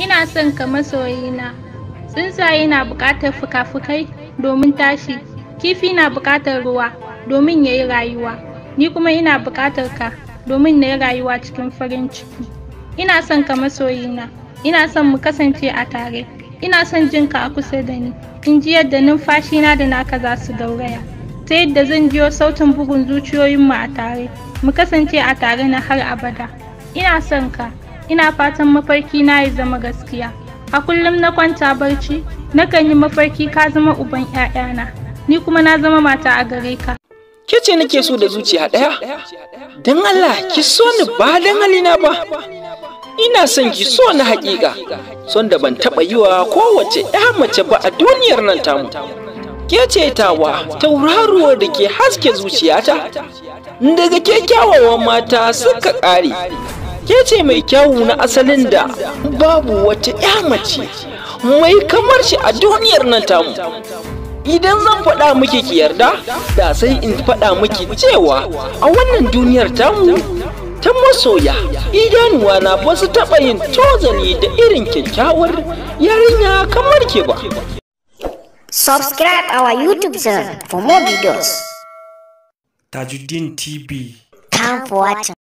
Ina son ka masoyina. Tsuntsaye na buƙatar fuka-fukai domin tashi. Kifi na buƙatar ruwa domin ya yi rayuwa. Ni kuma ina buƙatar ka domin na yi rayuwa cikin farin ciki. Ina son ka masoyina. Ina son mu kasance a tare. Ina son jin ka a kusa da ni. In ji yadda numfashina da naka za su gauraya. Ta yadda zan jiyo sautin bugun zuciyoyinmu a tare. Mu kasance a tare na har abada. Ina son ka. Ina fatan mafarki na ya zama gaskiya. A kullum na kwanta barci, nakan yi mafarki ka zama uban 'ya'yana. Ni kuma na zama mata a gare ka. Ke ce nake so da zuciya ɗaya? Don Allah ki so ni ba don halina ba. Ina son ki so na haƙiƙa, son da ban taɓa yi wa kowace 'ya mace ba a duniyar nan tamu. Ke ce tawa tauraruwar da ke haske zuciyata. Daga ke kyawawan mata suka ƙare. Ke ce mai kyawu na asalin da babu wata 'ya mace mai kamar shi a duniyar nan tamu. Idan zan faɗa miki ki yarda, da sai in faɗa miki cewa a wannan duniyar tamu ta masoya, idanuwa na ba su taɓa yin tozali da irin kyakkyawar yarinya kamar ke ba. Subscribe our YouTube channel for more videos. Tajuddin TV. Time for watching.